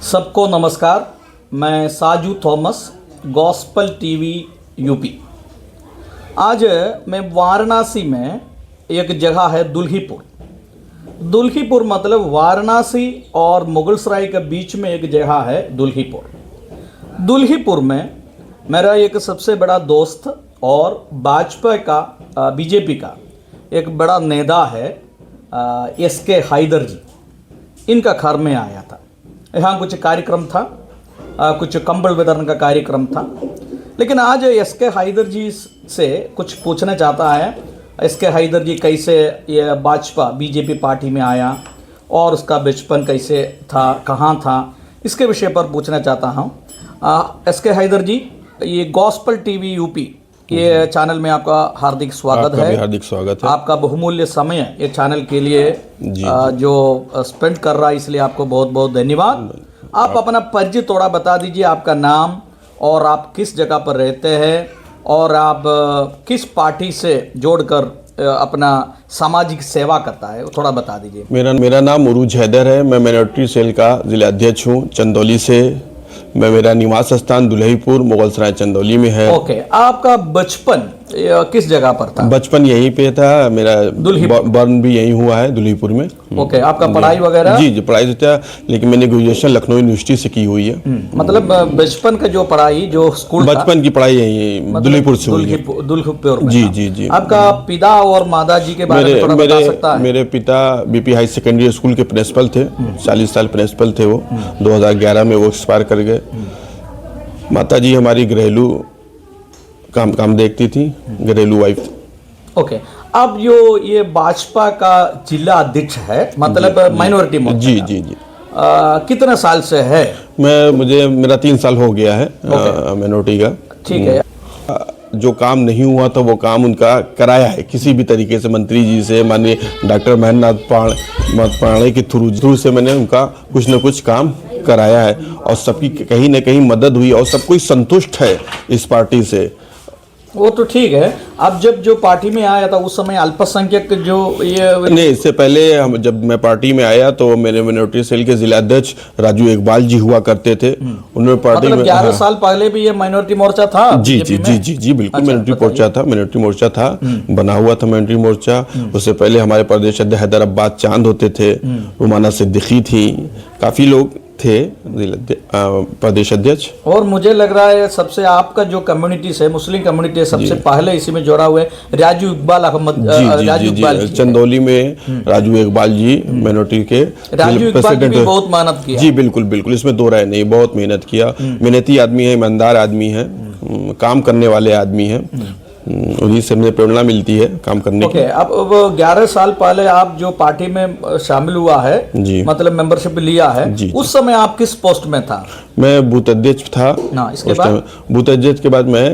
सबको नमस्कार। मैं साजू थॉमस, गॉस्पल टीवी यूपी। आज मैं वाराणसी में एक जगह है दुल्हीपुर। दुल्हीपुर मतलब वाराणसी और मुगलसराय के बीच में एक जगह है दुल्हीपुर। दुल्हीपुर में मेरा एक सबसे बड़ा दोस्त और भाजपा का बीजेपी का एक बड़ा नेता है एस.के. हैदर जी। इनका घर में आया था। यहाँ कुछ कार्यक्रम था, कुछ कंबल वितरण का कार्यक्रम था। लेकिन आज एस.के. हैदर जी से कुछ पूछना चाहता है। एस.के. हैदर जी कैसे ये भाजपा बीजेपी पार्टी में आया और उसका बचपन कैसे था, कहाँ था, इसके विषय पर पूछना चाहता हूँ। एस.के. हैदर जी, ये गॉस्पल टीवी यूपी ये चैनल में आपका हार्दिक स्वागत है। हार्दिक स्वागत है। आपका बहुमूल्य समय ये चैनल के लिए जो स्पेंड कर रहा है, इसलिए आपको बहुत बहुत धन्यवाद। आप अपना परिचय थोड़ा बता दीजिए, आपका नाम और आप किस जगह पर रहते हैं और आप किस पार्टी से जोड़कर अपना सामाजिक सेवा करता है, थोड़ा बता दीजिए। मेरा नाम उरूज हैदर है। मैं माइनॉरिटी सेल का जिला अध्यक्ष हूँ चंदौली से। मेरा निवास स्थान दुल्हीपुर मुगलसराय चंदौली में है। ओके, आपका बचपन किस जगह पर था? बचपन यहीं पे था। मेरा बर्न भी यहीं हुआ है दुल्हीपुर में। ओके, आपका पढ़ाई वगैरह? जी, पढ़ाई तो था, लेकिन मैंने ग्रेजुएशन लखनऊ यूनिवर्सिटी से की हुई है। मतलब बचपन का जो पढ़ाई, जो स्कूल बचपन की पढ़ाई यहीं दुल्हीपुर से हुई है। दुल्हीपुर में। जी जी जी। आपका पिता और माता जी के बारे में थोड़ा बता सकता है? मेरे पिता बीपी हाई सेकेंडरी स्कूल के प्रिंसिपल थे। 40 साल प्रिंसिपल थे वो। 2011 में वो एक्सपायर कर गए। माता जी हमारी घरेलू काम देखती थी, घरेलू वाइफ। ओके, अब जो ये भाजपा का जिला अध्यक्ष है, मतलब माइनॉरिटी मोर्चा। जी जी जी। कितने साल से है? मेरा 3 साल हो गया है माइनॉरिटी का। ठीक है। जो काम नहीं हुआ था वो काम उनका कराया है किसी भी तरीके से। मंत्री जी से, माननीय डॉक्टर महेंद्र नाथ पांडे के थ्रू से मैंने उनका कुछ न कुछ काम कराया है और सबकी कहीं न कहीं मदद हुई और सब कोई संतुष्ट है इस पार्टी से। वो तो ठीक है। अब जब पार्टी में आया था उस समय अल्पसंख्यक जो ये नहीं, इससे पहले जब मैं पार्टी में आया तो मेरे माइनॉरिटी सेल के जिला अध्यक्ष राजू इकबाल जी हुआ करते थे। उन्होंने पार्टी मतलब में 11 साल पहले भी ये माइनॉरिटी मोर्चा था? जी जी जी जी जी, बिल्कुल। माइनॉरिटी मोर्चा था, बना हुआ था माइनॉरिटी मोर्चा। उससे पहले हमारे प्रदेश अध्यक्ष हैदर अब्बास चांद होते थे, रुमाना सिद्दीकी थी, काफी लोग थे प्रदेश अध्यक्ष। और मुझे लग रहा है सबसे आपका जो कम्युनिटी है, मुस्लिम कम्युनिटी, सबसे पहले इसी में जोड़ा हुआ है राजू इकबाल अहमद। राजू इकबाल चंदौली में राजू इकबाल जी माइनॉरिटी के राजू इकबाल जी भी बहुत मेहनत किया। जी बिल्कुल बिल्कुल, इसमें दो राय नहीं, बहुत मेहनत किया। मेहनती आदमी है, ईमानदार आदमी है, काम करने वाले आदमी है। उन्हीं से मुझे प्रेरणा मिलती है काम करने की। अब 11 साल पहले आप जो पार्टी में शामिल हुआ है, मतलब मेंबरशिप लिया है, उस समय आप किस पोस्ट में था? मैं बूथ अध्यक्ष था। इसके बाद बूथ अध्यक्ष के बाद मैं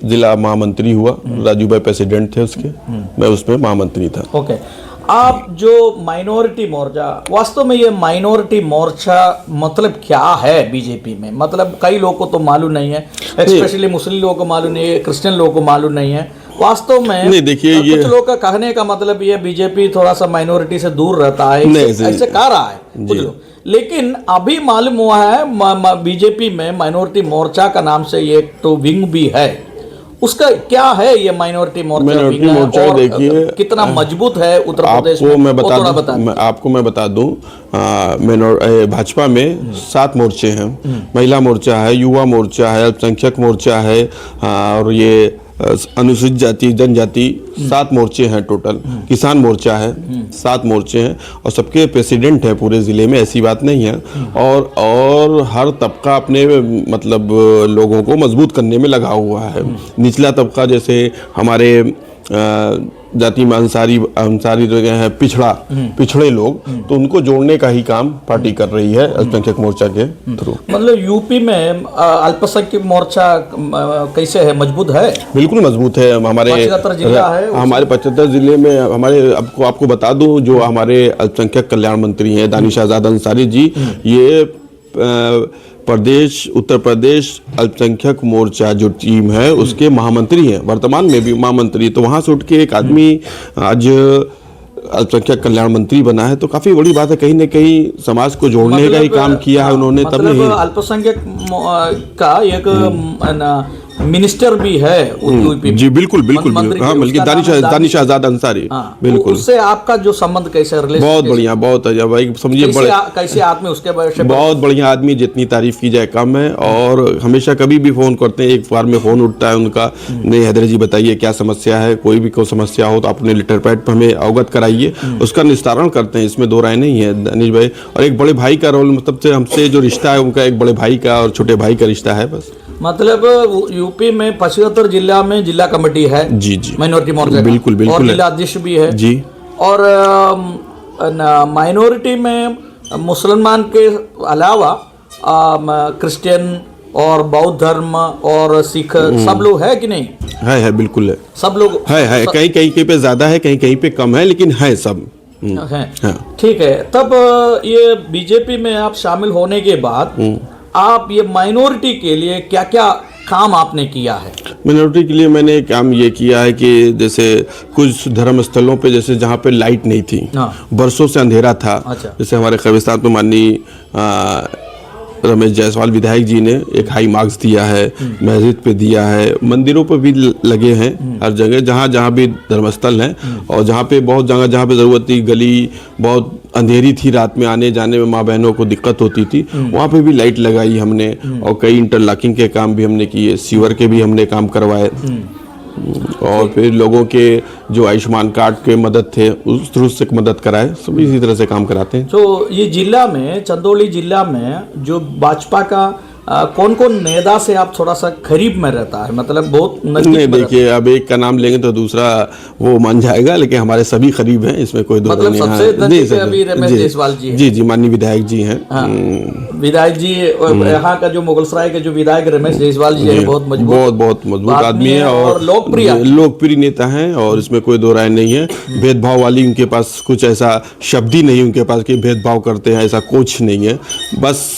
जिला महामंत्री हुआ। राजू भाई प्रेसिडेंट थे उसके, मैं उसमें महामंत्री था। ओके, आप जो माइनॉरिटी मोर्चा, वास्तव में ये माइनॉरिटी मोर्चा मतलब क्या है बीजेपी में? मतलब कई लोगों को तो मालूम नहीं है, स्पेशली मुस्लिम लोगों को मालूम नहीं है, क्रिश्चियन लोगों को मालूम नहीं है। वास्तव में नहीं, देखिए, कुछ लोग का कहने का मतलब ये बीजेपी थोड़ा सा माइनॉरिटी से दूर रहता है, ऐसे कह रहा है कुछ लोग। लेकिन अभी मालूम हुआ है बीजेपी में माइनॉरिटी मोर्चा का नाम से ये तो विंग भी है। उसका क्या है ये माइनॉरिटी मोर्चा? देखिए कितना मजबूत है उत्तर प्रदेश में, आपको मैं बता दूं। भाजपा में 7 मोर्चे हैं। महिला मोर्चा है, युवा मोर्चा है, अल्पसंख्यक मोर्चा है, और ये अनुसूचित जाति जनजाति 7 मोर्चे हैं टोटल। किसान मोर्चा है, 7 मोर्चे हैं और सबके प्रेसिडेंट हैं पूरे जिले में, ऐसी बात नहीं है। और हर तबका अपने मतलब लोगों को मजबूत करने में लगा हुआ है। निचला तबका जैसे हमारे जाति में अंसारी हैं, पिछड़े लोग, तो उनको जोड़ने का ही काम पार्टी कर रही है अल्पसंख्यक मोर्चा के थ्रू। मतलब यूपी में अल्पसंख्यक मोर्चा कैसे है, मजबूत है? बिल्कुल मजबूत है। हमारे 75 जिला है, हमारे 75 जिले में हमारे आपको बता दूं, जो हमारे अल्पसंख्यक कल्याण मंत्री हैं दानिश आजाद अंसारी जी, ये उत्तर प्रदेश अल्पसंख्यक मोर्चा जो टीम है उसके महामंत्री हैं, वर्तमान में भी महामंत्री। तो वहां से उठ के एक आदमी आज अल्पसंख्यक कल्याण मंत्री बना है, तो काफी बड़ी बात है। कहीं न कहीं समाज को जोड़ने का ही काम किया है उन्होंने, तब मतलब नहीं। अल्पसंख्यक का एक मिनिस्टर भी है यूपी में। जी बिल्कुल बिल्कुल मंत्री हाँ, भी, बल्कि उसका नाम है दानिश आजाद अंसारी। हाँ, बिल्कुल, उससे आपका जो संबंध कैसे, रिलेशन बहुत बढ़िया, बहुत अच्छा भाई, समझिए बड़े कैसे आदमी, उसके बारे में बहुत बढ़िया आदमी, जितनी तारीफ की जाए कम है। और हमेशा कभी भी फोन करते हैं, एक बार में फोन उठता है उनका, नहीं हैदर जी बताइए क्या समस्या है, कोई भी कोई समस्या हो तो अपने लेटर पैड पर हमें अवगत कराइए, उसका निस्तारण करते हैं, इसमें दो राय नहीं है दानिश भाई। और एक बड़े भाई का रोल, मतलब से हमसे जो रिश्ता है उनका एक बड़े भाई का और छोटे भाई का रिश्ता है बस। मतलब यूपी में 75 जिला में जिला कमेटी है, जी जी, माइनॉरिटी मोर्चा, बिल्कुल बिल्कुल, और जिला अध्यक्ष भी है जी। और माइनॉरिटी में मुसलमान के अलावा क्रिश्चियन और बौद्ध धर्म और सिख सब लोग है कि नहीं? है बिल्कुल है, सब लोग है कहीं कहीं पे ज्यादा है, कहीं कहीं पे कम है, लेकिन है सब है। हाँ। ठीक है, तब ये बीजेपी में आप शामिल होने के बाद आप ये माइनॉरिटी के लिए क्या क्या काम आपने किया है? मिनोरिटी के लिए मैंने काम ये किया है कि जैसे कुछ धर्म स्थलों पे, जैसे जहाँ पे लाइट नहीं थी, बरसों से अंधेरा था, अच्छा। जैसे हमारे कब्रिस्तान पे माननीय रमेश जायसवाल विधायक जी ने एक हाई मार्क्स दिया है, मस्जिद पे दिया है, मंदिरों पे भी लगे हैं, हर जगह जहाँ जहाँ भी धर्मस्थल हैं, और जहाँ पे बहुत जगह जहाँ पे ज़रूरत थी, गली बहुत अंधेरी थी, रात में आने जाने में माँ बहनों को दिक्कत होती थी, वहाँ पे भी लाइट लगाई हमने, और कई इंटरलॉकिंग के काम भी हमने किए, सीवर के भी हमने काम करवाए, और फिर लोगों के जो आयुष्मान कार्ड के मदद थे उस थ्रू से मदद कराए, सब इसी तरह से काम कराते हैं। तो ये जिला में, चंदौली जिला में जो भाजपा का कौन कौन नेता से आप थोड़ा सा करीब में रहता है, मतलब बहुत नजदीक नहीं, में देखिए अब एक का नाम लेंगे तो दूसरा वो मान जाएगा, लेकिन हमारे सभी करीब हैं, इसमें कोई दो मतलब नहीं। सबसे नजदीक अभी रमेश जायसवाल जी हैं। जी जी, माननीय विधायक जी हैं। विधायक जी, यहाँ का जो मुगलसराय के जो विधायक रमेश जायसवाल जी है, बहुत मजबूत आदमी है और लोकप्रिय नेता हैं, और इसमें कोई दो राय नहीं है। भेदभाव वाली उनके पास कुछ ऐसा शब्द ही नहीं उनके पास कि भेदभाव करते हैं, ऐसा कुछ नहीं है, बस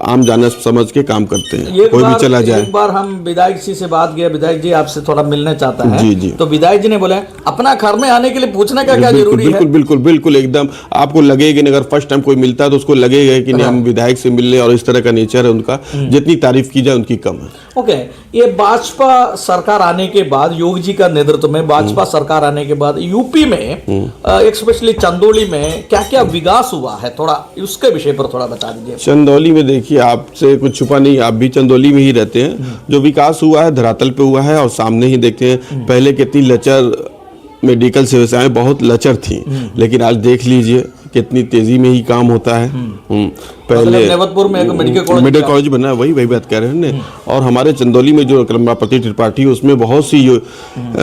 आम जाना समझ के काम करते हैं, कोई भी चला जाए। एक बार हम विधायक जी से बात किया, विधायक जी आपसे थोड़ा मिलना चाहता है। जी जी। तो विधायक जी ने बोला अपना घर में आने के लिए पूछने का क्या जरूरी है? बिल्कुल बिल्कुल, एकदम आपको लगेगा नहीं, अगर फर्स्ट टाइम कोई मिलता है तो उसको लगेगा कि नहीं हम विधायक से मिल रहे, और इस तरह का नेचर है उनका, जितनी तारीफ की जाए उनकी कम है। ओके, ये भाजपा सरकार आने के बाद, योगी जी का नेतृत्व में भाजपा सरकार आने के बाद यूपी में स्पेशली चंदौली में क्या क्या विकास हुआ है, थोड़ा उसके विषय पर थोड़ा बता दीजिए। चंदौली में देखिए, आपसे कुछ छुपा नहीं, आप भी चंदौली में ही रहते हैं, जो विकास हुआ है धरातल पे हुआ है, और सामने ही देखते हैं। पहले कितनी लचर मेडिकल सेवाएं बहुत लचर थी, लेकिन आज देख लीजिए कितनी तेजी में ही काम होता है। पहले नेवतपुर में एक मेडिकल कॉलेज बना है, वही बात कह रहे हैं। और हमारे चंदौली में जो कमलापति त्रिपाठी, उसमें बहुत सी जो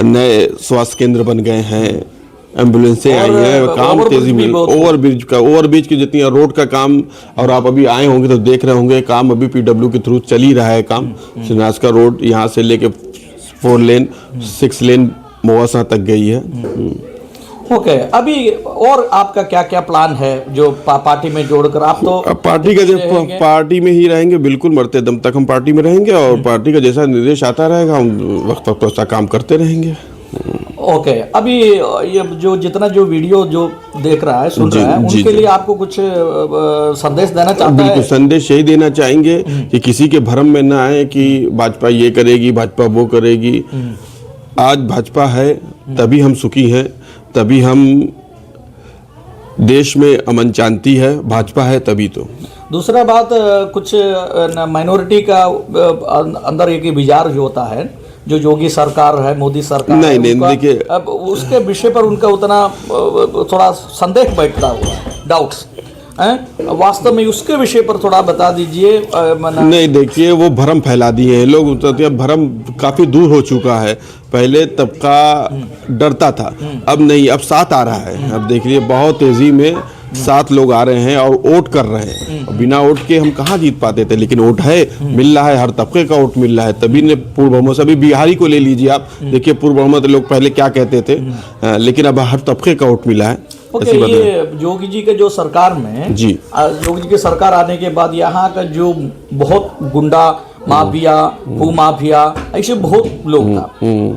नए स्वास्थ्य केंद्र बन गए हैं, एम्बुलेंसें आई हैं, काम तेजी में। ओवरब्रिज की जितनी, रोड का काम, और आप अभी आए होंगे तो देख रहे होंगे, काम अभी पीडब्ल्यू के थ्रू चल ही रहा है काम। शिवनाथ का रोड यहाँ से लेके 4 लेन 6 लेन मोवासा तक गई है। ओके, अभी और आपका क्या क्या प्लान है जो पार्टी में जोड़कर आप तो पार्टी का, जब पार्टी में ही रहेंगे, बिल्कुल मरते दम तक हम पार्टी में रहेंगे, और पार्टी का जैसा निर्देश आता रहेगा हम वक्त वक्त वैसा काम करते रहेंगे। ओके, अभी ये जो जितना जो वीडियो जो देख रहा है, सुन रहा है, उनके लिए आपको कुछ संदेश देना चाहता है? बिल्कुल, संदेश यही देना चाहेंगे कि किसी के भ्रम में ना आए कि भाजपा ये करेगी, भाजपा वो करेगी। आज भाजपा है तभी हम सुखी हैं, तभी हम देश में अमन शांति है, भाजपा है तभी। तो दूसरा बात, कुछ माइनॉरिटी का अंदर एक विचार जो होता है, जो योगी सरकार है, मोदी सरकार नहीं देखिए, अब उसके विषय पर उनका उतना थोड़ा संदेह बैठता हुआ है, डाउट्स वास्तव में उसके विषय पर थोड़ा बता दीजिए। नहीं देखिए, वो भ्रम फैला दिए हैं लोग, भ्रम काफी दूर हो चुका है। पहले तबका डरता था, अब नहीं, अब साथ आ रहा है। अब देखिए बहुत तेजी में 7 लोग आ रहे हैं और वोट कर रहे हैं। बिना वोट के हम कहाँ जीत पाते थे, लेकिन वोट है, मिल रहा है, हर तबके का वोट मिल रहा है, तभी ने पूर्व बहुमत। अभी बिहारी को ले लीजिए आप, देखिए पूर्व बहुमत लोग पहले क्या कहते थे, लेकिन अब हर तबके का वोट मिला है। ये योगी जी के जो सरकार में, जी योगी जी की सरकार आने के बाद यहाँ का जो बहुत गुंडा माफिया, भूमाफिया, ऐसे बहुत लोग था।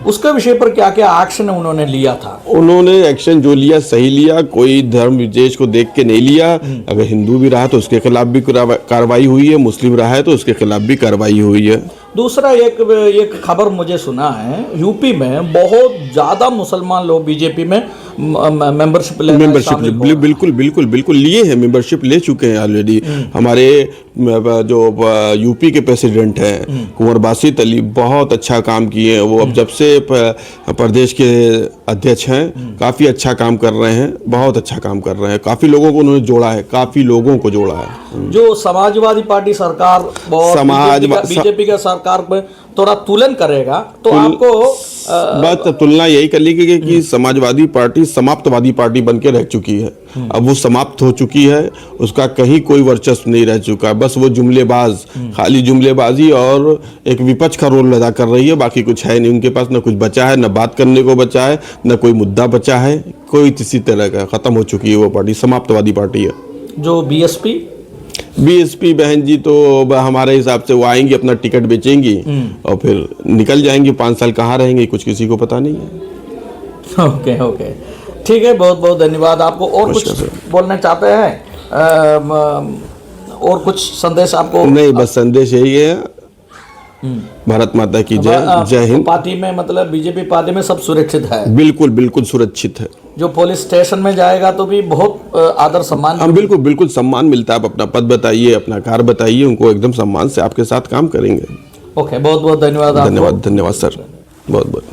उसके विषय पर क्या क्या एक्शन उन्होंने लिया था? उन्होंने एक्शन जो लिया सही लिया, कोई धर्म विशेष को देख के नहीं लिया। अगर हिंदू भी रहा तो उसके खिलाफ भी कार्रवाई हुई है, मुस्लिम रहा है तो उसके खिलाफ भी कार्रवाई हुई है। दूसरा एक खबर मुझे सुना है, यूपी में बहुत ज्यादा मुसलमान लोग बीजेपी में मेंबरशिप बिल्कुल बिल्कुल बिल्कुल लिए हैं, मेंबरशिप ले चुके हैं ऑलरेडी। हमारे जो यूपी के प्रेसिडेंट हैं कुंवर बासित अली, बहुत अच्छा काम किए हैं वो। अब जब से प्रदेश के अध्यक्ष हैं, काफ़ी अच्छा काम कर रहे हैं, बहुत अच्छा काम कर रहे हैं। काफ़ी लोगों को उन्होंने जोड़ा है, काफ़ी लोगों को जोड़ा है। जो समाजवादी पार्टी सरकार और बीजेपी का सरकार में थोड़ा तुलन करेगा तो आपको बस तुलना यही कर ली कि समाजवादी पार्टी समाप्तवादी पार्टी बन के रह चुकी है। अब वो समाप्त हो चुकी है, उसका कहीं कोई वर्चस्व नहीं रह चुका। बस वो जुमलेबाज, खाली जुमलेबाजी और एक विपक्ष का रोल अदा कर रही है, बाकी कुछ है नहीं उनके पास। न कुछ बचा है, न बात करने को बचा है, न कोई मुद्दा बचा है, कोई किसी तरह का खत्म हो चुकी है वो पार्टी, समाप्तवादी पार्टी है। जो बीएसपी बहन जी तो हमारे हिसाब से वो आएंगी, अपना टिकट बेचेंगी और फिर निकल जाएंगी। 5 साल कहाँ रहेंगे कुछ किसी को पता नहीं है। ओके, ठीक है, बहुत बहुत धन्यवाद आपको। और कुछ बोलना चाहते हैं? और कुछ संदेश आपको? नहीं, बस संदेश यही है, भारत माता की जय, जय हिंद। पार्टी में मतलब बीजेपी पार्टी में सब सुरक्षित है? बिल्कुल बिल्कुल सुरक्षित है। जो पुलिस स्टेशन में जाएगा तो भी बहुत आदर सम्मान? हाँ बिल्कुल बिल्कुल सम्मान मिलता है। आप अपना पद बताइए, अपना कार्य बताइए, उनको एकदम सम्मान से आपके साथ काम करेंगे। ओके, बहुत बहुत धन्यवाद। धन्यवाद सर, बहुत बहुत।